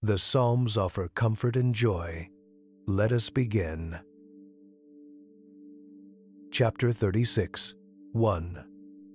The Psalms offer comfort and joy. Let us begin. Chapter 36. 1.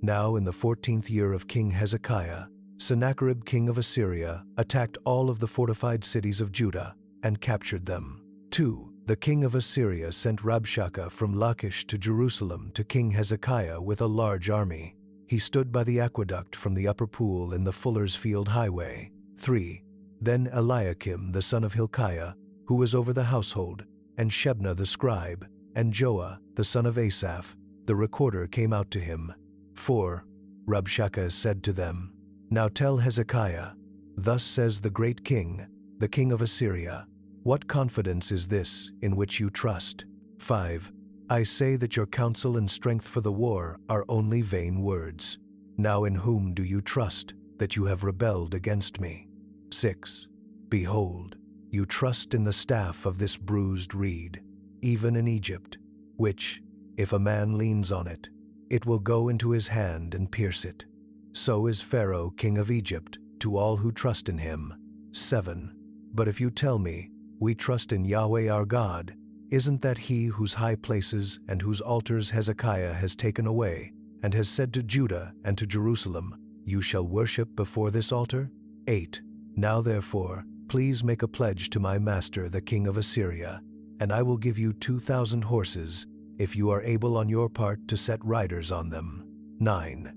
Now in the 14th year of King Hezekiah, Sennacherib king of Assyria attacked all of the fortified cities of Judah and captured them. 2. The king of Assyria sent Rabshakeh from Lachish to Jerusalem to King Hezekiah with a large army. He stood by the aqueduct from the upper pool in the Fuller's Field Highway. 3. Then Eliakim the son of Hilkiah, who was over the household, and Shebna the scribe, and Joah the son of Asaph, the recorder, came out to him. 4. Rabshakeh said to them, Now tell Hezekiah, Thus says the great king, the king of Assyria, What confidence is this in which you trust? 5. I say that your counsel and strength for the war are only vain words. Now in whom do you trust, that you have rebelled against me? 6. Behold, you trust in the staff of this bruised reed, even in Egypt, which, if a man leans on it, it will go into his hand and pierce it. So is Pharaoh king of Egypt to all who trust in him. 7. But if you tell me, we trust in Yahweh our God, isn't that he whose high places and whose altars Hezekiah has taken away, and has said to Judah and to Jerusalem, You shall worship before this altar? 8. Now therefore, please make a pledge to my master the king of Assyria, and I will give you 2,000 horses, if you are able on your part to set riders on them. 9.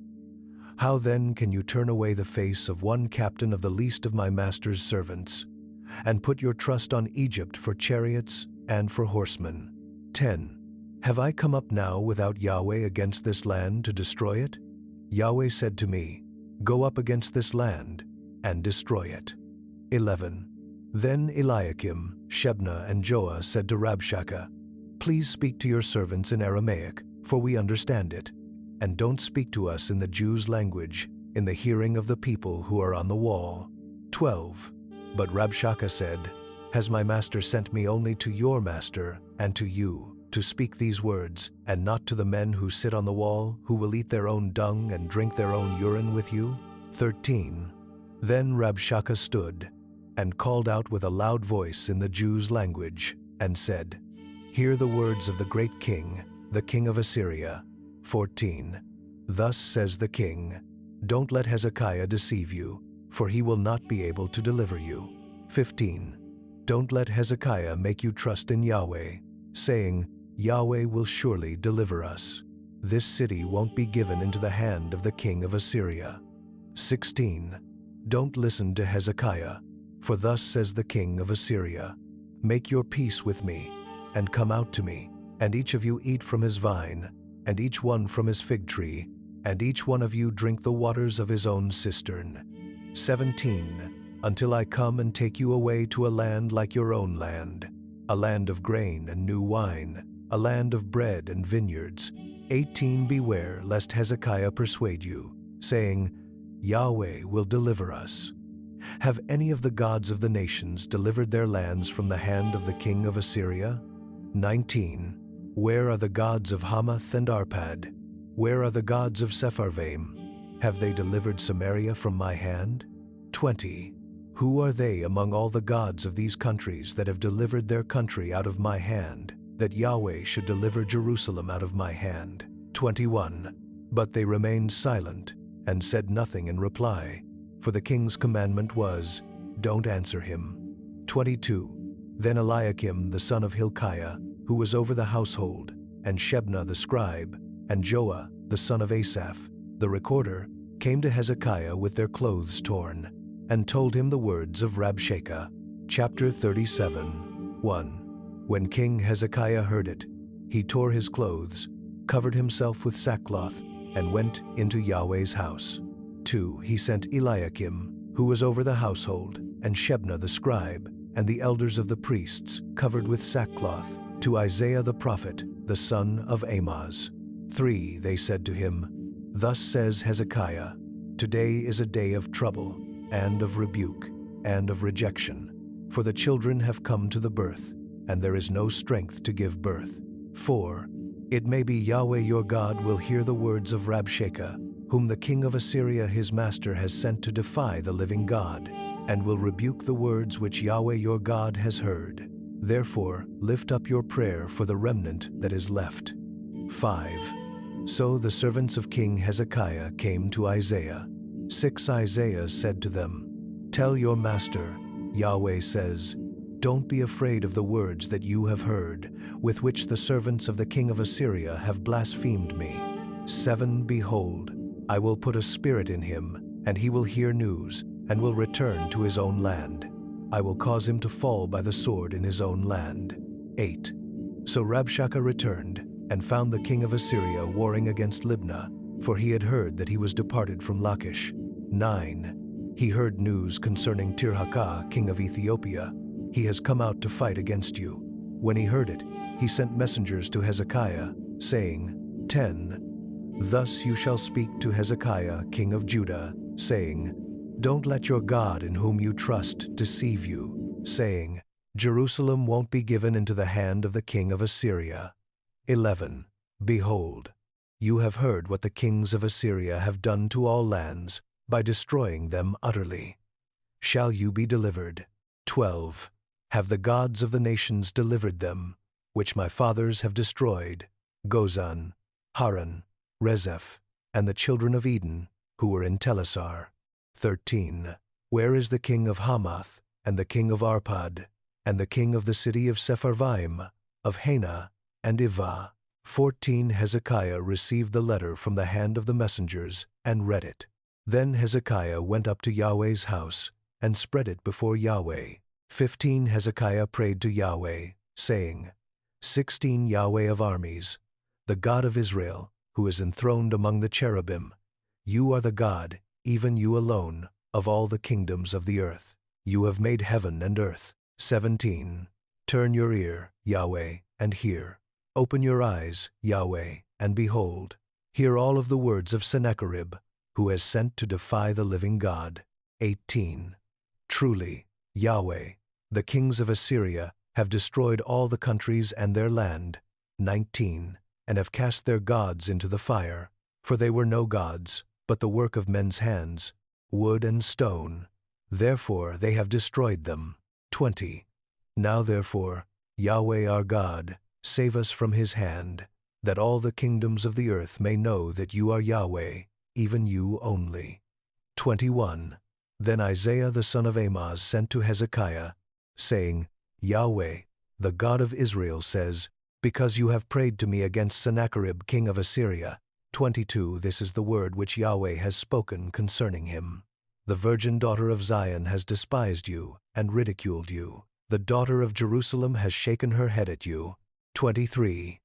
How then can you turn away the face of one captain of the least of my master's servants, and put your trust on Egypt for chariots and for horsemen? 10. Have I come up now without Yahweh against this land to destroy it? Yahweh said to me, Go up against this land and destroy it. 11. Then Eliakim, Shebna, and Joah said to Rabshakeh, Please speak to your servants in Aramaic, for we understand it, and don't speak to us in the Jews' language, in the hearing of the people who are on the wall. 12. But Rabshakeh said, Has my master sent me only to your master and to you, to speak these words, and not to the men who sit on the wall, who will eat their own dung and drink their own urine with you? 13. Then Rabshakeh stood and called out with a loud voice in the Jews' language, and said, Hear the words of the great king, the king of Assyria. 14. Thus says the king, Don't let Hezekiah deceive you, for he will not be able to deliver you. 15. Don't let Hezekiah make you trust in Yahweh, saying, Yahweh will surely deliver us. This city won't be given into the hand of the king of Assyria. 16. Don't listen to Hezekiah, for thus says the king of Assyria, Make your peace with me, and come out to me, and each of you eat from his vine, and each one from his fig tree, and each one of you drink the waters of his own cistern. 17. Until I come and take you away to a land like your own land, a land of grain and new wine, a land of bread and vineyards. 18. Beware lest Hezekiah persuade you, saying, Yahweh will deliver us. Have any of the gods of the nations delivered their lands from the hand of the king of Assyria? 19. Where are the gods of Hamath and Arpad? Where are the gods of Sepharvaim? Have they delivered Samaria from my hand? 20. Who are they among all the gods of these countries that have delivered their country out of my hand, that Yahweh should deliver Jerusalem out of my hand? 21. But they remained silent and said nothing in reply, for the king's commandment was, Don't answer him. 22. Then Eliakim the son of Hilkiah, who was over the household, and Shebna the scribe, and Joah the son of Asaph, the recorder, came to Hezekiah with their clothes torn, and told him the words of Rabshakeh. Chapter 37. 1. When King Hezekiah heard it, he tore his clothes, covered himself with sackcloth, and went into Yahweh's house. 2. He sent Eliakim, who was over the household, and Shebna the scribe, and the elders of the priests, covered with sackcloth, to Isaiah the prophet, the son of Amoz. 3. They said to him, Thus says Hezekiah, Today is a day of trouble, and of rebuke, and of rejection, for the children have come to the birth, and there is no strength to give birth. 4. It may be Yahweh your God will hear the words of Rabshakeh, whom the king of Assyria his master has sent to defy the living God, and will rebuke the words which Yahweh your God has heard. Therefore, lift up your prayer for the remnant that is left. 5. So the servants of King Hezekiah came to Isaiah. 6. Isaiah said to them, Tell your master, Yahweh says, Don't be afraid of the words that you have heard, with which the servants of the king of Assyria have blasphemed me. 7. Behold, I will put a spirit in him, and he will hear news, and will return to his own land. I will cause him to fall by the sword in his own land. 8. So Rabshakeh returned, and found the king of Assyria warring against Libnah, for he had heard that he was departed from Lachish. 9. He heard news concerning Tirhakah, king of Ethiopia. He has come out to fight against you. When he heard it, he sent messengers to Hezekiah, saying, 10. Thus you shall speak to Hezekiah, king of Judah, saying, Don't let your God in whom you trust deceive you, saying, Jerusalem won't be given into the hand of the king of Assyria. 11. Behold, you have heard what the kings of Assyria have done to all lands, by destroying them utterly. Shall you be delivered? 12. Have the gods of the nations delivered them, which my fathers have destroyed, Gozan, Haran, Rezeph, and the children of Eden, who were in Telassar? 13. Where is the king of Hamath, and the king of Arpad, and the king of the city of Sepharvaim, of Hena, and Ivah? 14. Hezekiah received the letter from the hand of the messengers, and read it. Then Hezekiah went up to Yahweh's house, and spread it before Yahweh. 15. Hezekiah prayed to Yahweh, saying, 16. Yahweh of armies, the God of Israel, who is enthroned among the cherubim, you are the God, even you alone, of all the kingdoms of the earth. You have made heaven and earth. 17. Turn your ear, Yahweh, and hear. Open your eyes, Yahweh, and behold. Hear all of the words of Sennacherib, who has sent to defy the living God. 18. Truly, Yahweh, the kings of Assyria, have destroyed all the countries and their land. 19. And have cast their gods into the fire, for they were no gods, but the work of men's hands, wood and stone. Therefore they have destroyed them. 20. Now therefore, Yahweh our God, save us from his hand, that all the kingdoms of the earth may know that you are Yahweh, even you only. 21. Then Isaiah the son of Amoz sent to Hezekiah, saying, Yahweh, the God of Israel says, because you have prayed to me against Sennacherib king of Assyria. 22. This is the word which Yahweh has spoken concerning him. The virgin daughter of Zion has despised you and ridiculed you. The daughter of Jerusalem has shaken her head at you. 23.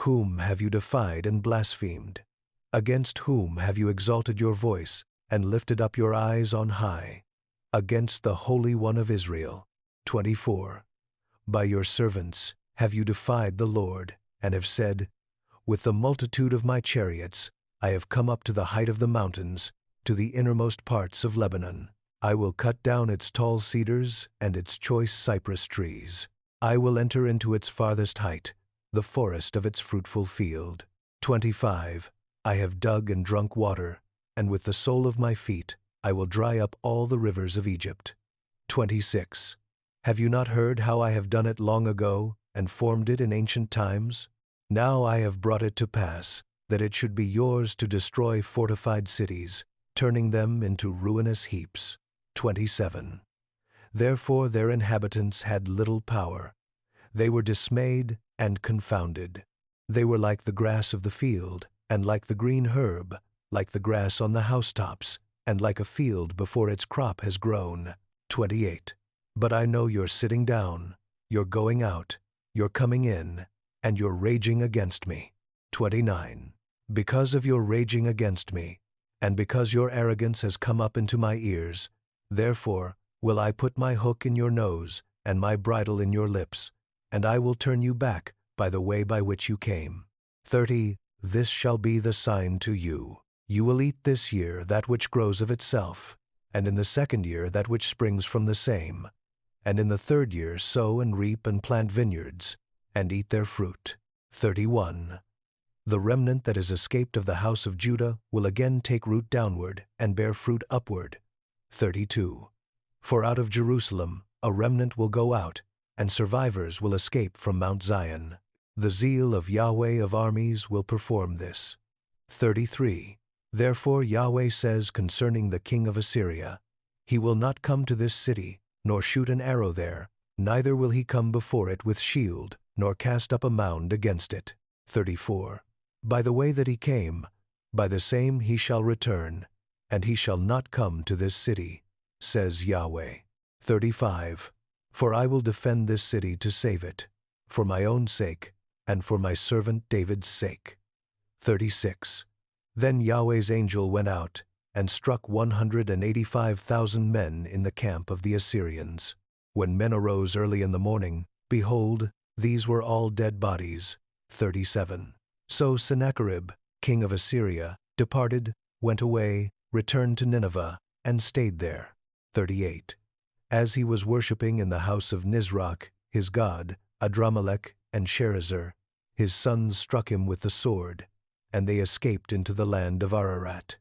Whom have you defied and blasphemed? Against whom have you exalted your voice and lifted up your eyes on high? Against the Holy One of Israel. 24. By your servants have you defied the Lord, and have said, with the multitude of my chariots I have come up to the height of the mountains, to the innermost parts of Lebanon. I will cut down its tall cedars and its choice cypress trees. I will enter into its farthest height, the forest of its fruitful field. 25. I have dug and drunk water, and with the sole of my feet I will dry up all the rivers of Egypt. 26. Have you not heard how I have done it long ago, and formed it in ancient times? Now I have brought it to pass, that it should be yours to destroy fortified cities, turning them into ruinous heaps. 27. Therefore their inhabitants had little power. They were dismayed and confounded. They were like the grass of the field, and like the green herb, like the grass on the housetops, and like a field before its crop has grown. 28. But I know your sitting down, your going out, your coming in, and your raging against me. 29. Because of your raging against me, and because your arrogance has come up into my ears, therefore will I put my hook in your nose, and my bridle in your lips, and I will turn you back by the way by which you came. 30. This shall be the sign to you. You will eat this year that which grows of itself, and in the second year that which springs from the same, and in the third year sow and reap and plant vineyards, and eat their fruit. 31. The remnant that is escaped of the house of Judah will again take root downward and bear fruit upward. 32. For out of Jerusalem a remnant will go out, and survivors will escape from Mount Zion. The zeal of Yahweh of armies will perform this. 33. Therefore Yahweh says concerning the king of Assyria, He will not come to this city, nor shoot an arrow there, neither will he come before it with shield, nor cast up a mound against it. 34. By the way that he came, by the same he shall return, and he shall not come to this city, says Yahweh. 35. For I will defend this city to save it, for my own sake, and for my servant David's sake. 36. Then Yahweh's angel went out, and struck 185,000 men in the camp of the Assyrians. When men arose early in the morning, behold, these were all dead bodies. 37. So Sennacherib, king of Assyria, departed, went away, returned to Nineveh, and stayed there. 38. As he was worshipping in the house of Nisroch, his god, Adramelech and Sherezer, his sons struck him with the sword, and they escaped into the land of Ararat.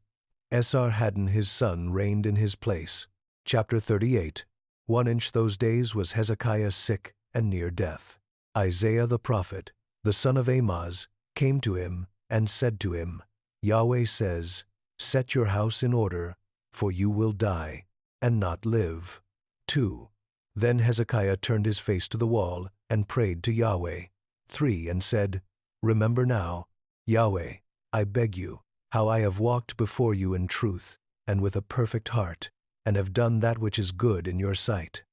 Esarhaddon his son reigned in his place. Chapter 38. 1 Those days was Hezekiah sick and near death. Isaiah the prophet, the son of Amoz, came to him and said to him, Yahweh says, Set your house in order, for you will die, and not live. 2. Then Hezekiah turned his face to the wall and prayed to Yahweh. 3 And said, Remember now, Yahweh, I beg you, how I have walked before you in truth, and with a perfect heart, and have done that which is good in your sight.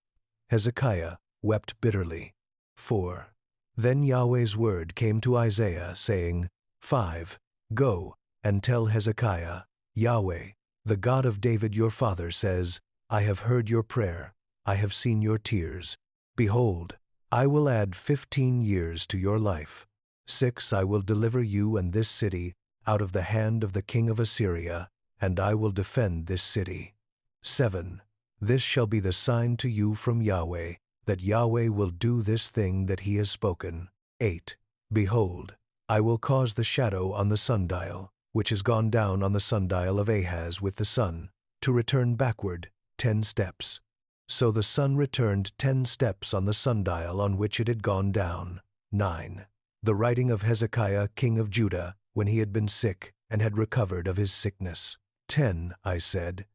Hezekiah wept bitterly. 4. Then Yahweh's word came to Isaiah, saying, 5. Go, and tell Hezekiah, Yahweh, the God of David your father says, I have heard your prayer, I have seen your tears. Behold, I will add 15 years to your life. 6 I will deliver you and this city out of the hand of the king of Assyria, and I will defend this city. 7 This shall be the sign to you from Yahweh, that Yahweh will do this thing that he has spoken. 8 Behold, I will cause the shadow on the sundial, which has gone down on the sundial of Ahaz with the sun, to return backward 10 steps. So the sun returned 10 steps on the sundial on which it had gone down. 9 The writing of Hezekiah king of Judah, when he had been sick and had recovered of his sickness. 10 I said,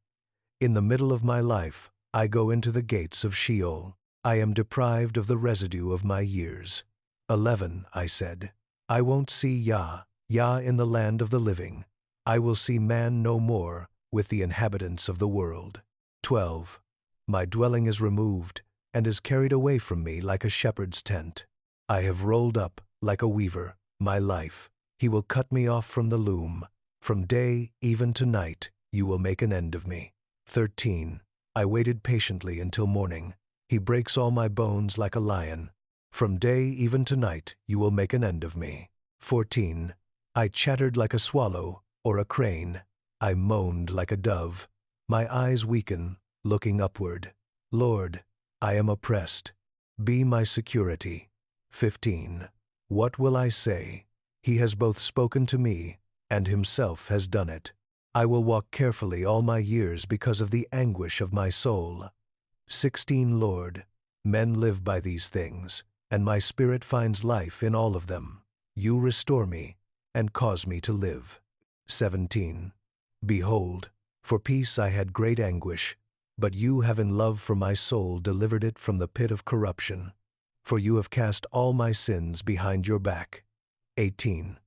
In the middle of my life I go into the gates of Sheol. I am deprived of the residue of my years. 11 I said, I won't see Yah in the land of the living. I will see man no more with the inhabitants of the world. 12 My dwelling is removed, and is carried away from me like a shepherd's tent. I have rolled up, like a weaver, my life. He will cut me off from the loom. From day even to night you will make an end of me. 13 I waited patiently until morning. He breaks all my bones like a lion. From day even to night you will make an end of me. 14 I chattered like a swallow or a crane. I moaned like a dove. My eyes weaken, looking upward. Lord, I am oppressed. Be my security. 15 What will I say? He has both spoken to me, and himself has done it. I will walk carefully all my years because of the anguish of my soul. 16 Lord, men live by these things, and my spirit finds life in all of them. You restore me, and cause me to live. 17 Behold, for peace I had great anguish, but you have in love for my soul delivered it from the pit of corruption. For you have cast all my sins behind your back. 18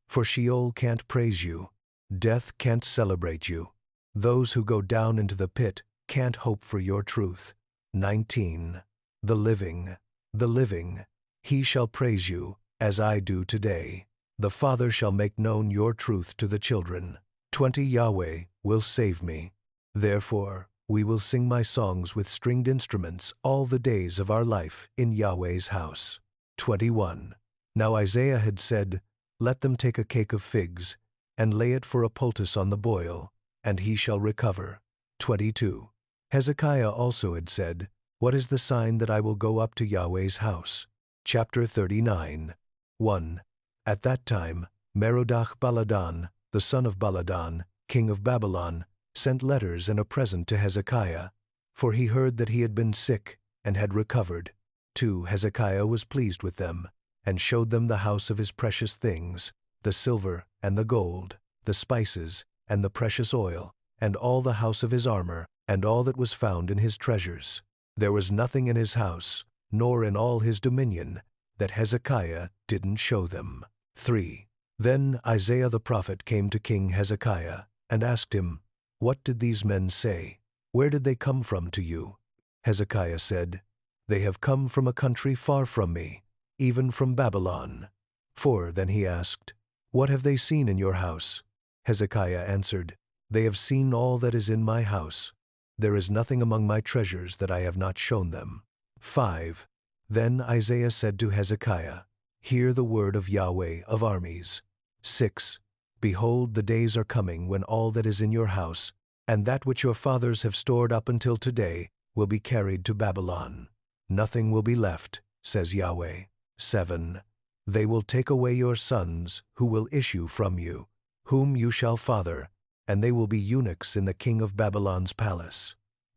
For Sheol can't praise you, death can't celebrate you. Those who go down into the pit can't hope for your truth. 19 The living, he shall praise you, as I do today. The Father shall make known your truth to the children. 20 Yahweh will save me. Therefore, we will sing my songs with stringed instruments all the days of our life in Yahweh's house. 21 Now Isaiah had said, Let them take a cake of figs, and lay it for a poultice on the boil, and he shall recover. 22 Hezekiah also had said, What is the sign that I will go up to Yahweh's house? Chapter 39 1 At that time, Merodach-Baladan, the son of Baladan, king of Babylon, sent letters and a present to Hezekiah. for he heard that he had been sick and had recovered. 2. Hezekiah was pleased with them, and showed them the house of his precious things, the silver and the gold, the spices and the precious oil, and all the house of his armor, and all that was found in his treasures. There was nothing in his house, nor in all his dominion, that Hezekiah didn't show them. 3. Then Isaiah the prophet came to King Hezekiah, and asked him, "What did these men say? Where did they come from to you?" Hezekiah said, "They have come from a country far from me, even from Babylon." 4. Then he asked, "What have they seen in your house?" Hezekiah answered, "They have seen all that is in my house. There is nothing among my treasures that I have not shown them." 5. Then Isaiah said to Hezekiah, "Hear the word of Yahweh of armies." 6. Behold, the days are coming when all that is in your house, and that which your fathers have stored up until today, will be carried to Babylon. Nothing will be left, says Yahweh. 7. They will take away your sons, who will issue from you, whom you shall father, and they will be eunuchs in the king of Babylon's palace.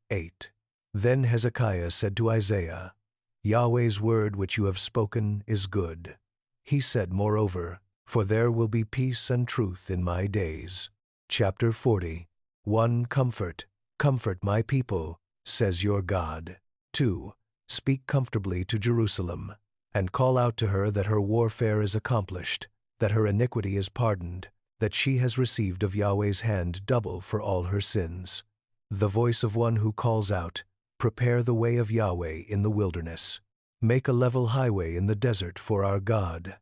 8. Then Hezekiah said to Isaiah, "Yahweh's word which you have spoken is good." He said, moreover, "For there will be peace and truth in my days." Chapter 40. 1. Comfort, comfort my people, says your God. 2. Speak comfortably to Jerusalem, and call out to her that her warfare is accomplished, that her iniquity is pardoned, that she has received of Yahweh's hand double for all her sins. The voice of one who calls out, "Prepare the way of Yahweh in the wilderness. Make a level highway in the desert for our God."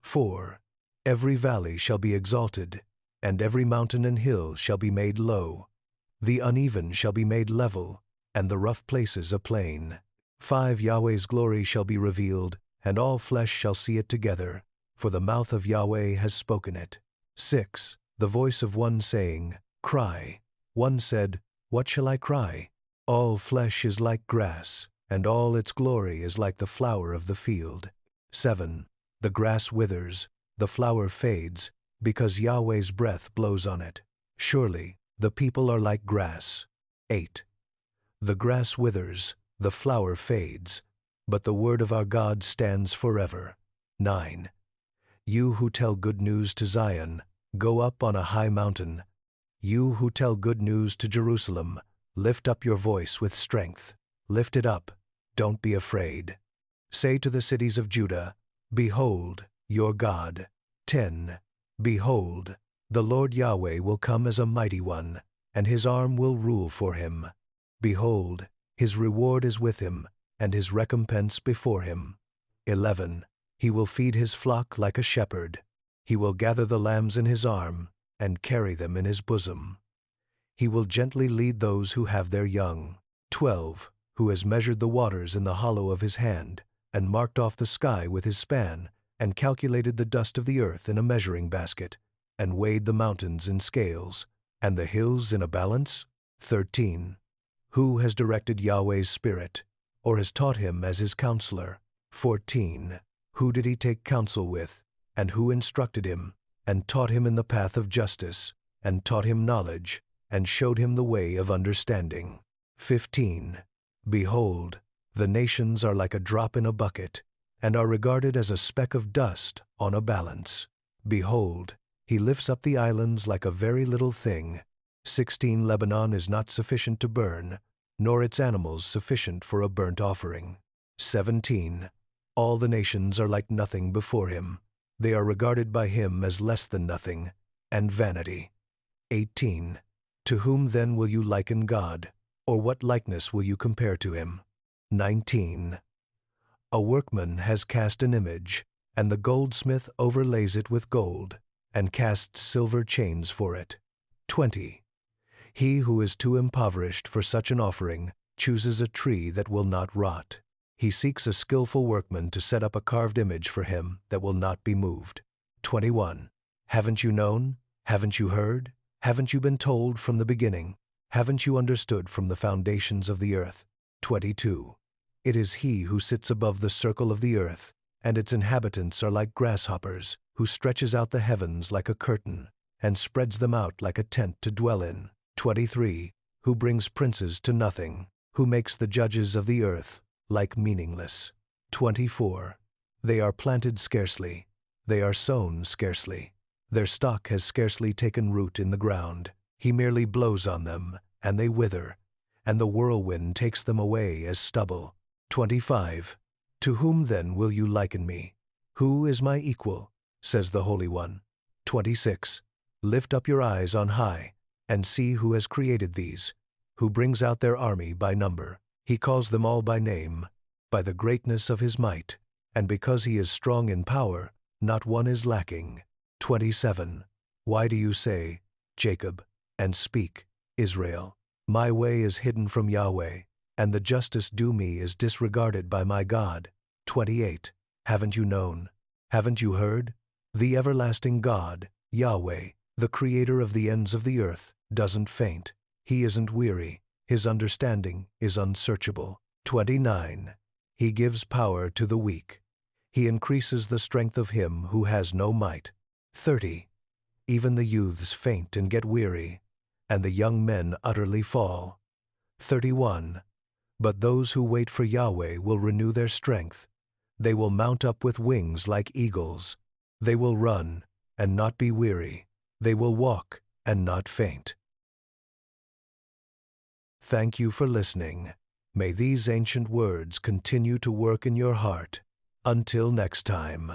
4. Every valley shall be exalted, and every mountain and hill shall be made low. The uneven shall be made level, and the rough places a plain. 5. Yahweh's glory shall be revealed, and all flesh shall see it together, for the mouth of Yahweh has spoken it. 6. The voice of one saying, "Cry." One said, "What shall I cry?" All flesh is like grass, and all its glory is like the flower of the field. 7. The grass withers, the flower fades, because Yahweh's breath blows on it. Surely the people are like grass. 8. The grass withers, the flower fades, but the word of our God stands forever. 9. You who tell good news to Zion, go up on a high mountain. You who tell good news to Jerusalem, lift up your voice with strength. Lift it up, don't be afraid. Say to the cities of Judah, "Behold, your God." 10. Behold, the Lord Yahweh will come as a mighty one, and his arm will rule for him. Behold, his reward is with him, and his recompense before him. 11. He will feed his flock like a shepherd. He will gather the lambs in his arm, and carry them in his bosom. He will gently lead those who have their young. 12. Who has measured the waters in the hollow of his hand, and marked off the sky with his span, and calculated the dust of the earth in a measuring basket, and weighed the mountains in scales, and the hills in a balance? 13. Who has directed Yahweh's spirit, or has taught him as his counselor? 14. Who did he take counsel with, and who instructed him, and taught him in the path of justice, and taught him knowledge, and showed him the way of understanding? 15. Behold, the nations are like a drop in a bucket, and are regarded as a speck of dust on a balance. Behold, he lifts up the islands like a very little thing. 16. Lebanon is not sufficient to burn, nor its animals sufficient for a burnt offering. 17. All the nations are like nothing before him. They are regarded by him as less than nothing, and vanity. 18. To whom then will you liken God, or what likeness will you compare to him? 19. A workman has cast an image, and the goldsmith overlays it with gold, and casts silver chains for it. 20. He who is too impoverished for such an offering chooses a tree that will not rot. He seeks a skillful workman to set up a carved image for him that will not be moved. 21. Haven't you known? Haven't you heard? Haven't you been told from the beginning? Haven't you understood from the foundations of the earth? 22. It is he who sits above the circle of the earth, and its inhabitants are like grasshoppers, who stretches out the heavens like a curtain, and spreads them out like a tent to dwell in. 23. Who brings princes to nothing, who makes the judges of the earth like meaningless. 24. They are planted scarcely, they are sown scarcely. Their stock has scarcely taken root in the ground. He merely blows on them, and they wither, and the whirlwind takes them away as stubble. 25. To whom then will you liken me? Who is my equal? Says the Holy One. 26. Lift up your eyes on high, and see who has created these, who brings out their army by number. He calls them all by name, by the greatness of his might, and because he is strong in power, not one is lacking. 27. Why do you say, Jacob, and speak, Israel? My way is hidden from Yahweh, and the justice due me is disregarded by my God. 28. Haven't you known? Haven't you heard? The everlasting God, Yahweh, the creator of the ends of the earth, doesn't faint. He isn't weary. His understanding is unsearchable. 29. He gives power to the weak. He increases the strength of him who has no might. 30. Even the youths faint and get weary, and the young men utterly fall. 31. But those who wait for Yahweh will renew their strength. They will mount up with wings like eagles. They will run and not be weary. They will walk and not faint. Thank you for listening. May these ancient words continue to work in your heart. Until next time.